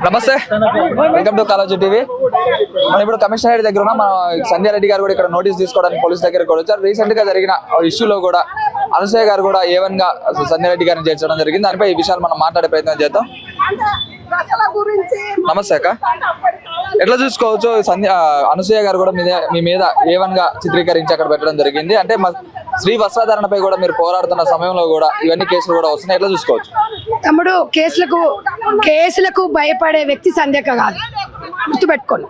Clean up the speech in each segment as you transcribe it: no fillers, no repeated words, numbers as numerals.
నమస్తే, welcome to college TV. మనం ఇప్పుడు కమిషనరేట్ దగ్గర ఉన్నాం. మన సంధ్యా రెడ్డి గారు కూడా ఇక్కడ నోటీస్ తీసుకోవడానికి పోలీస్ దగ్గరకు కూడా వచ్చారు. రీసెంట్ గా జరిగిన ఇష్యూలో కూడా అనసూయ గారు కూడా A1 గా సంధ్యా రెడ్డి గారిని చేర్చడం జరిగింది. దానిపై ఈ విషయాలు మనం మాట్లాడే ప్రయత్నం చేద్దాం. నమస్తే అక్క, ఎట్లా చూసుకోవచ్చు అనసూయ గారు కూడా మీ మీద A1 గా చిత్రీకరించి అక్కడ పెట్టడం జరిగింది. అంటే స్త్రీ వస్త్రధారణపై కూడా మీరు పోరాడుతున్న సమయంలో కూడా ఇవన్నీ కేసులు కూడా వస్తున్నాయి, ఎట్లా చూసుకోవచ్చు? తమ్ముడు, కేసులకు భయపడే వ్యక్తి సంధ్యక్క కాదు, గుర్తుపెట్టుకోండి.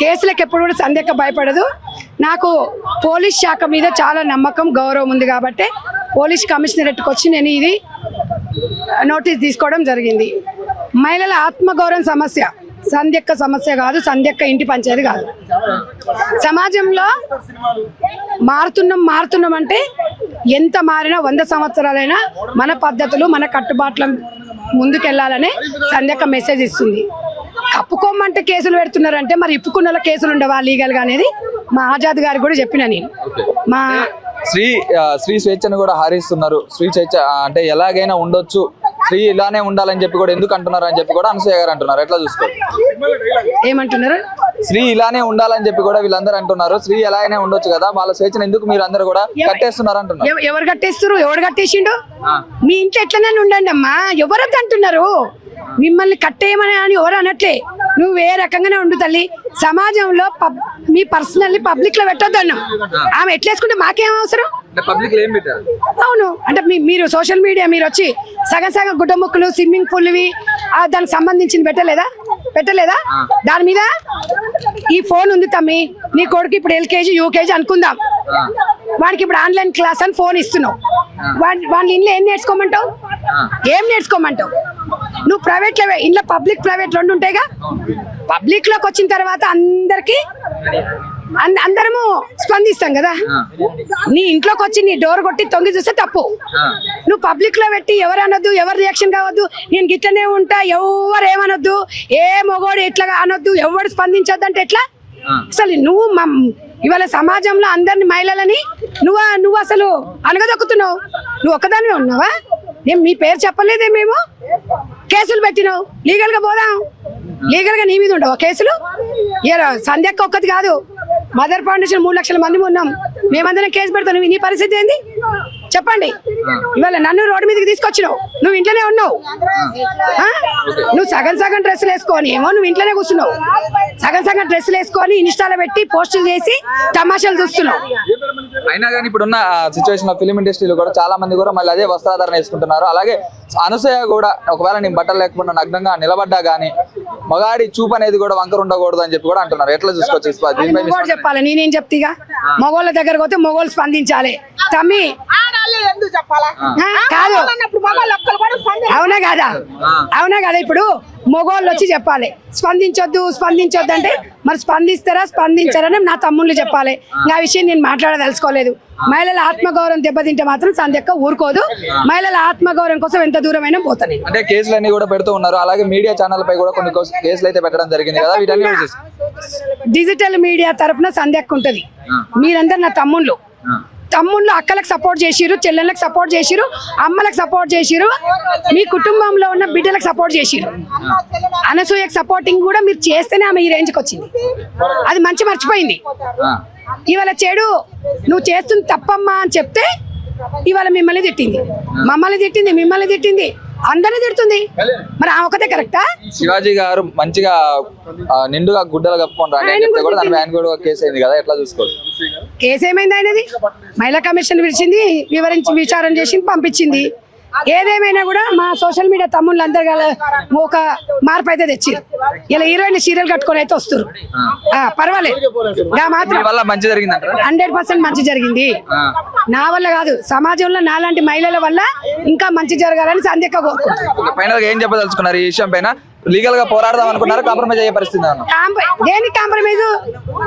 కేసులకు ఎప్పుడు కూడా సంధ్యక్క భయపడదు. నాకు పోలీస్ శాఖ మీద చాలా నమ్మకం, గౌరవం ఉంది కాబట్టి పోలీస్ కమిషనరేట్కి వచ్చి నేను ఇది నోటీస్ తీసుకోవడం జరిగింది. మహిళల ఆత్మగౌరవం సమస్య సంధ్యక్క సమస్య కాదు, సంధ్యక్క ఇంటి పంచాయతీ కాదు. సమాజంలో మారుతున్నాం అంటే ఎంత మారినా 100 సంవత్సరాలైనా మన పద్ధతులు మన కట్టుబాట్ల ముందుకెళ్లాలని సంధ్యక్క మెసేజ్ ఇస్తుంది. కప్పుకోమంటే కేసులు పెడుతున్నారంటే మరి ఇప్పుకున్న కేసులు ఉండవా లీగల్ గా అనేది మా ఆజాద్ గారికి కూడా చెప్పిన నేను. మా స్త్రీ స్వేచ్ఛను కూడా హారిస్తున్నారు. స్త్రీ స్వేచ్ఛ అంటే ఎలాగైనా ఉండొచ్చు, స్త్రీ ఇలానే ఉండాలని చెప్పి కూడా ఎందుకు అంటున్నారు అని చెప్పి కూడా అనసూయ గారు అంటున్నారు, ఎట్లా చూసుకోవాలి? ఏమంటున్నారు? స్త్రీ ఇలానే ఉండాలని చెప్పి కూడా వీళ్ళందరూ అంటున్నారు. స్త్రీ ఎలాగైనా ఉండొచ్చు కదా, వాళ్ళ స్వేచ్ఛను ఎందుకు మీరు అందరూ కూడా కట్టేస్తున్నారు అంటున్నారు. ఎవరు కట్టేస్తారు? ఎవరు కట్టేసిండు? మీ ఇంట్లో ఎట్లనే ఉండండి అమ్మా, ఎవరద్దు అంటున్నారు. మిమ్మల్ని కట్టేయమని అని ఎవరు అనట్లే. నువ్వు ఏ రకంగానే ఉండు తల్లి. సమాజంలో మీ పర్సనల్లీ పబ్లిక్ లో పెట్టొద్దన్నా. ఆమె ఎట్లేసుకుంటే మాకేం అవసరం? అవును అంటే మీరు సోషల్ మీడియా మీరు వచ్చి సగం గుడ్డ ముక్కలు స్విమ్మింగ్ పూల్వి దానికి సంబంధించింది పెట్టలేదా? దాని మీద ఈ ఫోన్ ఉంది తమ్మి, నీ కొడుకు ఇప్పుడు LKG UKG అనుకుందాం, వాడికి ఇప్పుడు ఆన్లైన్ క్లాస్ అని ఫోన్ ఇస్తున్నావు. వాళ్ళ ఇంట్లో ఏం నేర్చుకోమంటావు? నువ్వు ప్రైవేట్ లో ఇంట్లో పబ్లిక్ ప్రైవేట్ రెండు ఉంటాయిగా. పబ్లిక్ లోకి వచ్చిన తర్వాత అందరము స్పందిస్తాం కదా. నీ ఇంట్లోకి వచ్చి నీ డోర్ కొట్టి తొంగి చూస్తే తప్పు. నువ్వు పబ్లిక్ లో పెట్టి ఎవరు అనొద్దు, ఎవరు రియాక్షన్ కావద్దు, నేను గిట్లనే ఉంటా, ఎవరు ఏమనొద్దు, ఏ మొగోడు ఎట్లా అనొద్దు, ఎవరు స్పందించొద్దు అంటే ఎట్లా? అసలు నువ్వు ఇవాళ సమాజంలో అందరిని మహిళలని నువ్వు అసలు అనగదొక్కుతున్నావు. నువ్వు ఒక్కదానివే ఉన్నావా? నేను మీ పేరు చెప్పలేదే, మేము కేసులు పెట్టినావు. లీగల్ గా పోదాం, లీగల్ గా నీ మీద ఉండవు కేసులు. సంధ్యక్క ఒక్కటి కాదు, మదర్ ఫౌండేషన్ 3 లక్షల మంది ఉన్నాం, మేమందరం కేసు పెడతాం. నీ పరిస్థితి ఏంది చెప్పండి? ఇవాళ నన్ను రోడ్డు మీదకి తీసుకొచ్చినావు, నువ్వు ఇంట్లోనే ఉన్నావు. నువ్వు సగం డ్రెస్సులు వేసుకొని ఏమో నువ్వు ఇంట్లోనే కూర్చున్నావు. సగం డ్రెస్సులు వేసుకొని ఇన్స్టాలో పెట్టి పోస్టులు చేసి తమాషాలు చూస్తున్నావు. అయినా కానీ ఇప్పుడున్న సిచ్యువేషన్ లో ఫిలిం ఇండస్ట్రీలో కూడా చాలా మంది కూడా మళ్ళీ అదే వస్త్రాధారణ వేసుకుంటున్నారు. అలాగే అనసూయ కూడా ఒకవేళ నేను బట్టలు లేకుండా నగ్నంగా నిలబడ్డా గానీ మగాడి చూపు అనేది కూడా వంకర ఉండకూడదు అని చెప్పి కూడా అంటున్నారు, ఎట్లా చూసుకోవచ్చు? చెప్పాలి, నేనేం చెప్తాగా. మగోళ్ళ దగ్గరకు పోతే మగోళ్ళు స్పందించాలి తమ్మి, కాదు అవునా కదా? ఇప్పుడు మగోళ్ళు వచ్చి చెప్పాలి స్పందించొద్దు అంటే మరి స్పందించారని నా తమ్ముళ్ళు చెప్పాలి. నా విషయం నేను మాట్లాడదలుచుకోలేదు. మహిళల ఆత్మగౌరవం దెబ్బతింటే మాత్రం సంధ్యక్క ఊరుకోదు. మహిళల ఆత్మగౌరవం కోసం ఎంత దూరమైనా పోతాను. అంటే కేసులన్నీ కూడా పెడుతూ ఉన్నారు. అలాగే మీడియా ఛానల్ పై కూడా కొన్ని కేసులు అయితే పెట్టడం జరిగింది కదా, వీటన్ని డిజిటల్ మీడియా తరఫున సంధ్యక్క ఉంటది. మీరందరు నా తమ్ముళ్ళు అక్కలకు సపోర్ట్ చేసిరు, చెల్లెళ్ళకి సపోర్ట్ చేసిరు, అమ్మలకు సపోర్ట్ చేసిరు, మీ కుటుంబంలో ఉన్న బిడ్డలకు సపోర్ట్ చేసిరు. అనసూయకు సపోర్టింగ్ కూడా మీరు చేస్తేనే ఆమె ఈ రేంజ్కి వచ్చింది. అది మంచి మర్చిపోయింది. ఇవాళ చెడు నువ్వు చేస్తుంది తప్పమ్మా అని చెప్తే ఇవాళ మిమ్మల్ని తిట్టింది, మిమ్మల్ని తిట్టింది, అందరినీ తిడుతుంది. మరి ఆ ఒకటే కరెక్టా? శివాజీ గారు మంచిగా నిండుగా గుడ్డలు కప్పుకుంటారు, కేసు అయింది కదా, ఎట్లా చూసుకోవాలి? కేసు ఏమైంది? ఆయనది మహిళా కమిషన్ పిలిచింది, విచారణ చేసింది, పంపించింది. ఏదేమైనా కూడా మా సోషల్ మీడియా తమ్ముళ్ళు అందరు ఒక మార్పు అయితే తెచ్చిరు. ఇలా హీరోయిన్ సీరియల్ కట్టుకొని అయితే వస్తారు. పర్వాలేదు, 100% మంచి జరిగింది. నా వల్ల కాదు, సమాజంలో నాలాంటి మహిళల వల్ల ఇంకా మంచి జరగాలని సంధ్యక్క కోరుకుంటున్నారు. ఏం చెప్పదలుచుకున్నారు ఈ విషయం పైన? లీగల్ గా పోరాడదాం అనుకున్నారు, కాంప్రమైజ్ అయ్యే పరిస్థితి? దేనికి కాంప్రమైజ్?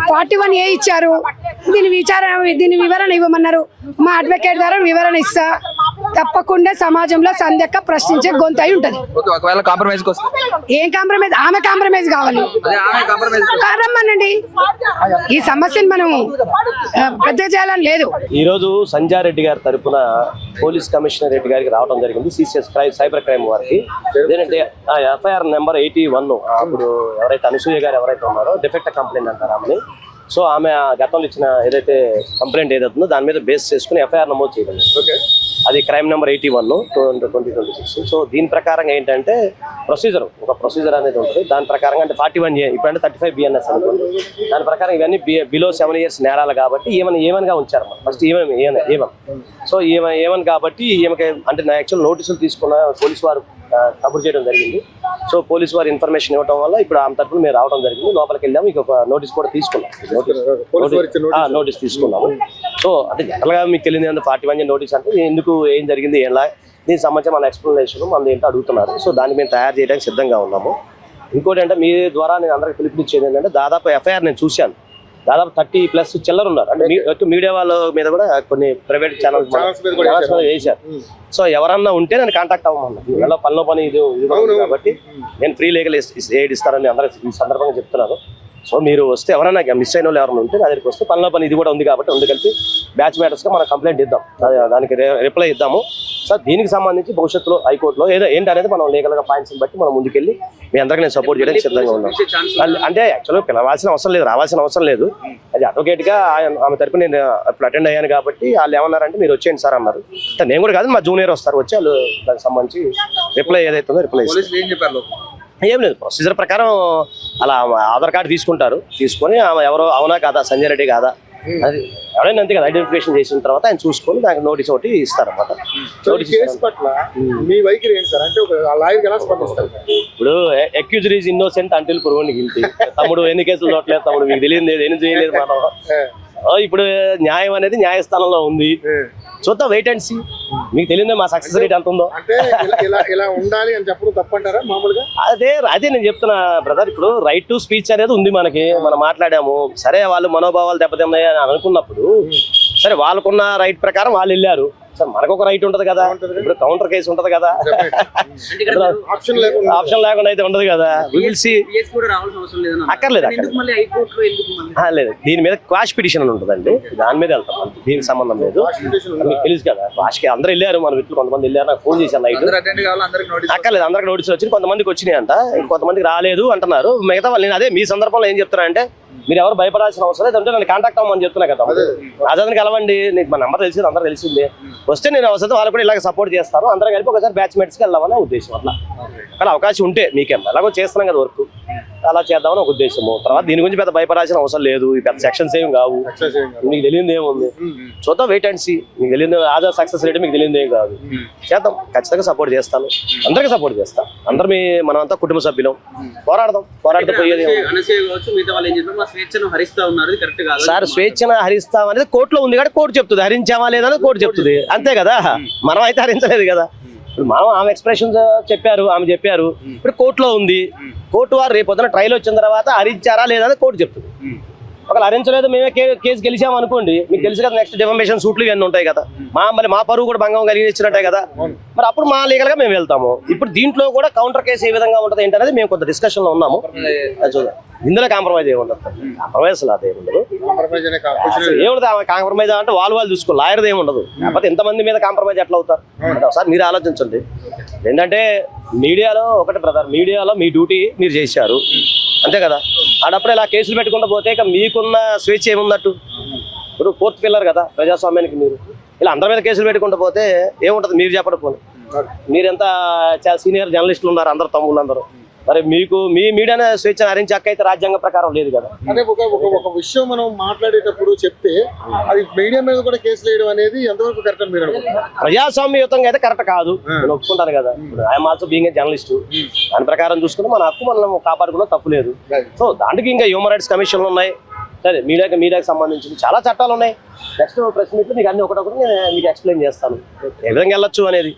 41A ఇచ్చారు, దీని వివరణ ఇవ్వమన్నారు. మా అడ్వకేట్ ద్వారా వివరణ ఇస్తా. తప్పకుండా సమాజంలో సంధ్యక్క ప్రశ్నించే గొంతు అయి ఉంటది. ఓకే, ఒకవేళ కాంప్రమైజ్కి వస్తే ఏం కాంప్రమైజ్? ఆమె కాంప్రమైజ్ కావాలి. అదే ఆమె కాంప్రమైజ్ రమ్మనండి. ఈ సమస్యను మనం పెద్ద చేయాలని లేదు. ఈ రోజు సంజయ్ రెడ్డి గారి తరపున పోలీస్ కమిషనర్ రెడ్డి గారికి రావడం జరిగింది, సిసిఎస్ సైబర్ క్రైమ్ వారికి. ఏంటంటే ఎఫ్ఐఆర్ నెంబర్ 81, అప్పుడు ఎవరైతే అనసూయ గారు ఎవరైతే ఉన్నారో డిఫెక్ట్ కంప్లైంట్ అంటారు ఆమెని. సో ఆమె గతంలో ఇచ్చిన ఏదైతే కంప్లైంట్ ఏదైతుందో దాని మీద బేస్ చేసుకుని ఎఫ్ఐఆర్ నమోదు చేయడం. అది క్రైమ్ నెంబర్ 81 2026. సో దీని ప్రకారంగా ఏంటంటే ఒక ప్రొసీజర్ అనేది ఉంటుంది. దాని ప్రకారంగా అంటే 41A, ఇప్పుడంటే 35 BNS అనుకోండి. దాని ప్రకారం ఇవన్నీ బిలో 7 years నేరాలు కాబట్టి ఏమనిగా ఉంచారు. ఫస్ట్ ఏమన్ సో ఏమని కాబట్టి ఈమెకి అంటే నా యాక్చువల్ నోటీసులు తీసుకున్న పోలీసు వారు కబుర్ చేయడం జరిగింది. సో పోలీసు వారు ఇన్ఫర్మేషన్ ఇవ్వడం వల్ల ఇప్పుడు ఆమె తరపున మేము రావడం జరిగింది. లోపలికి వెళ్ళాము, ఇక ఒక నోటీస్ కూడా తీసుకున్నాం. నోటీస్ తీసుకున్నాము. సో అంటే జనరల్గా మీకు తెలియదు 41A నోటీస్ అంటే ఎందుకు, ఏం జరిగింది, ఎలా, దీనికి సంబంధించి మన ఎక్స్ప్లెనేషన్ మన ఏంటో అడుగుతున్నారు. సో దాన్ని మేము తయారు చేయడానికి సిద్ధంగా ఉన్నాము. ఇంకోటి అంటే మీ ద్వారా నేను అందరికి పిలుపునిచ్చేది ఏంటంటే దాదాపు ఎఫ్ఐఆర్ నేను చూశాను, దాదాపు 30+ చిల్లర ఉన్నారు. అంటే మీడియా వాళ్ళ మీద కూడా కొన్ని ప్రైవేట్ ఛానల్స్ వేశారు. సో ఎవరన్నా ఉంటే నేను కాంటాక్ట్ అవ్వమన్నా, ఎలా పనిలో పని ఇది కాబట్టి నేను ఫ్రీ లీగల్ ఎయిడ్ ఇస్తానని అందరూ ఈ సందర్భంగా చెప్తున్నాను. సో మీరు వస్తే ఎవరైనా మిస్ అయిన వాళ్ళు ఎవరైనా ఉంటే నా దగ్గరికి వస్తే పనిలో పని ఇది కూడా ఉంది కాబట్టి ఉంది కలిపి బ్యాచ్ మ్యాటర్స్గా మనం కంప్లైంట్ ఇద్దాం, దానికి రిప్లై ఇద్దాము. సో దీనికి సంబంధించి భవిష్యత్తులో హైకోర్టులో ఏంటి అనేది మనం లీగల్గా పాయింట్స్ని బట్టి మనం ముందుకెళ్ళి మీ అందరికీ నేను సపోర్ట్ చేయడానికి సిద్ధంగా ఉన్నాను. అంటే యాక్చువల్గా పిలవాల్సిన అవసరం లేదు, రావాల్సిన అవసరం లేదు. అది అడ్వకేట్గా ఆమె తరపున నేను అప్పుడు అటెండ్ అయ్యాను కాబట్టి వాళ్ళు ఏమన్నారంటే మీరు వచ్చేయండి సార్ అన్నారు. నేను కూడా కాదు, మా జూనియర్ వస్తారు, వచ్చి వాళ్ళు దానికి సంబంధించి రిప్లై ఏదైతుందో రిప్లై ఇస్తారు. ఏం లేదు, ప్రొసీజర్ ప్రకారం అలా ఆధార్ కార్డు తీసుకొని ఆమె ఎవరో అవునా కాదా, సంజయ్ రెడ్డి కాదా, అది ఎవరైనా అంతే కదా, ఐడెంటిఫికేషన్ చేసిన తర్వాత ఆయన చూసుకొని దానికి నోటీస్ ఒకటి ఇస్తారన్నమాట. ఇప్పుడు accused is innocent until proved guilty. తమ్ముడు ఎన్ని కేసులు చూడలేదు, తమ్ముడు మీకు తెలియదు, ఏం చేయలేదు మనం. ఇప్పుడు న్యాయం అనేది న్యాయస్థానంలో ఉంది, చూద్దాం, వెయిట్ అండ్ సీ. మీకు తెలియదు మా సక్సెస్ రేట్ ఎంత ఉందో. అదే నేను చెప్తున్నా బ్రదర్, ఇప్పుడు రైట్ టు స్పీచ్ అనేది ఉంది మనకి, మనం మాట్లాడాము. సరే వాళ్ళు మనోభావాలు దెబ్బతిన్నాయి అని అనుకున్నప్పుడు సరే వాళ్ళకున్న రైట్ ప్రకారం వాళ్ళు వెళ్ళారు. సార్ మనకు ఒక రైట్ ఉంటది కదా, ఇప్పుడు కౌంటర్ కేసు ఉంటది కదా, ఆప్షన్ లేకుండా అయితే ఉండదు కదా. అక్కర్లేదు లేదు, దీని మీద క్వాష్ పిటిషన్ అని ఉంటుందండి, దాని మీద వెళ్తాం, దీనికి సంబంధం లేదు. మీకు తెలుసు కదా, క్వాష్కి అందరూ వెళ్ళారు, మన మిత్రులు కొంతమంది వెళ్ళారు, నాకు ఫోన్ చేశాను నైట్. అక్కర్లేదు, అందరికి నోటీసులు వచ్చింది, కొంతమందికి వచ్చినాయి అంట, కొంతమందికి రాలేదు అంటున్నారు. మిగతా వాళ్ళు నేను అదే మీ సందర్భంలో ఏం చెప్తున్నా అంటే మీరు ఎవరు భయపడాల్సిన అవసరం లేదు, అంటే నన్ను కాంటాక్ట్ అవ్వమని చెప్తున్నా కదా. అజాదని కలవండి, నీకు మా నెంబర్ తెలిసింది, అందరూ తెలిసిందే, వస్తే నేను అవసరం వాళ్ళు కూడా ఇలాగ సపోర్ట్ చేస్తాను, అందరం కలిపి ఒకసారి బ్యాచ్ మేట్స్కి వెళ్దామని ఉద్దేశం. అట్లా కానీ అవకాశం ఉంటే మీకేం ఎలాగో చేస్తున్నాం కదా వర్క్, అలా చేద్దామని ఒక ఉద్దేశము. తర్వాత దీని గురించి పెద్ద భయపడాల్సిన అవసరం లేదు, ఈ పెద్ద సెక్షన్స్ ఏం కావు, మీకు తెలియదు ఏముంది, చూద్దాం, వెయిట్ అండ్ సీ. మీకు తెలియదు ఆధార్ సక్సెస్ రేట్ మీకు తెలియదు ఏం కాదు, చేద్దాం, ఖచ్చితంగా సపోర్ట్ చేస్తాను, అందరికీ సపోర్ట్ చేస్తాను. అందరం మనమంతా కుటుంబ సభ్యులం, పోరాడుతూ పోయేది. సార్ స్వేచ్ఛను హరిస్తాం అనేది కోర్టులో ఉంది కాబట్టి కోర్టు చెప్తుంది, హరించామా లేదని కోర్టు చెప్తుంది, అంతే కదా. మనం అయితే హరించలేదు కదా. ఇప్పుడు మనం ఆమె ఎక్స్ప్రెషన్స్ చెప్పారు, ఆమె చెప్పారు, ఇప్పుడు కోర్టులో ఉంది, కోర్టు వారు రేపు పొద్దున ట్రయల్ వచ్చిన తర్వాత హరించారా లేదా అని కోర్టు చెప్తుంది. ఒకవేళ హరించలేదు, మేమే కేసు గెలిచాము అనుకోండి, మీకు తెలుసు కదా, నెక్స్ట్ డిఫమేషన్ సూట్లు ఇవన్నీ ఉంటాయి కదా, మరి మా పరువు కూడా భంగం కలిగించినట్టే కదా, మరి అప్పుడు మా లీగల్ గా మేము వెళ్తాము. ఇప్పుడు దీంట్లో కూడా కౌంటర్ కేసు ఏ విధంగా ఉంటుంది ఏంటనేది మేము కొంత డిస్కషన్ లో ఉన్నాము, చూద్దాం. ఇందులో కాంప్రమైజ్ ఏముండదు, కాంప్రమైజ్ అదే ఉండదు, ఏముండదు. కాంప్రమైజ్ అంటే వాళ్ళు చూసుకో, లాయర్ది ఏముండదు. కాకపోతే ఎంతమంది మీద కాంప్రమైజ్ ఎట్లా అవుతారు ఒకసారి మీరు ఆలోచించండి. ఏంటంటే మీడియాలో ఒకటి బ్రదర్, మీడియాలో మీ డ్యూటీ మీరు చేశారు అంతే కదా, ఆడప్పుడు ఇలా కేసులు పెట్టుకుంటూ పోతే ఇక మీకున్న స్వేచ్ఛ ఏముందట్టు. ఇప్పుడు 4th పిల్లర్ కదా ప్రజాస్వామ్యానికి, మీరు ఇలా అందరి మీద కేసులు పెట్టుకుంటూ పోతే ఏముంటుంది, మీరు చెప్పకపోతే. మీరెంత సీనియర్ జర్నలిస్టులు ఉన్నారు, అందరు తమ్ముళ్ళు అందరూ, మరి మీకు మీ మీడియా స్వేచ్ఛ హరించే హక్కు అయితే రాజ్యాంగ ప్రకారం లేదు కదా. అంటే ఒక విషయం మనం మాట్లాడేటప్పుడు చెప్తే అది మీడియా మీద కూడా కేసులు వేయడం అనేది ఎంతవరకు కరెక్ట్ అని మీరు అనుకుంటున్నారు? ప్రజాస్వామ్యయుతంగా అయితే కరెక్ట్ కాదు, నేను ఒప్పుకుంటాను కదా. ఇప్పుడు I'm also being a journalist, దాని ప్రకారం చూసుకుంటే మన హక్కు మనం కాపాడుకున్నా తప్పు లేదు. సో దానికి ఇంకా హ్యూమన్ రైట్స్ కమిషన్లు ఉన్నాయి, సరే మీడియాకి సంబంధించి చాలా చట్టాలు ఉన్నాయి. నెక్స్ట్ ప్రెస్ మీట్లో మీకు అన్ని ఒకటొకటి నేను మీకు ఎక్స్ప్లెయిన్ చేస్తాను ఏ విధంగా వెళ్ళొచ్చు అనేది.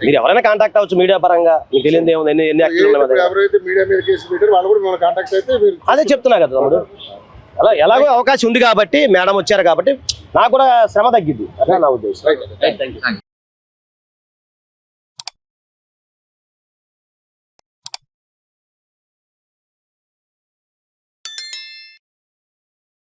మీరు ఎవరైనా కాంటాక్ట్ అవ్వచ్చు మీడియా పరంగా, మీకు తెలియదు ఏముంది, ఎన్ని అదే చెప్తున్నా కదా తమ్ముడు. అలా ఎలాగో అవకాశం ఉంది కాబట్టి, మేడం వచ్చారు కాబట్టి నాకు కూడా శ్రమ తగ్గిద్ది, అదే నా ఉద్దేశం.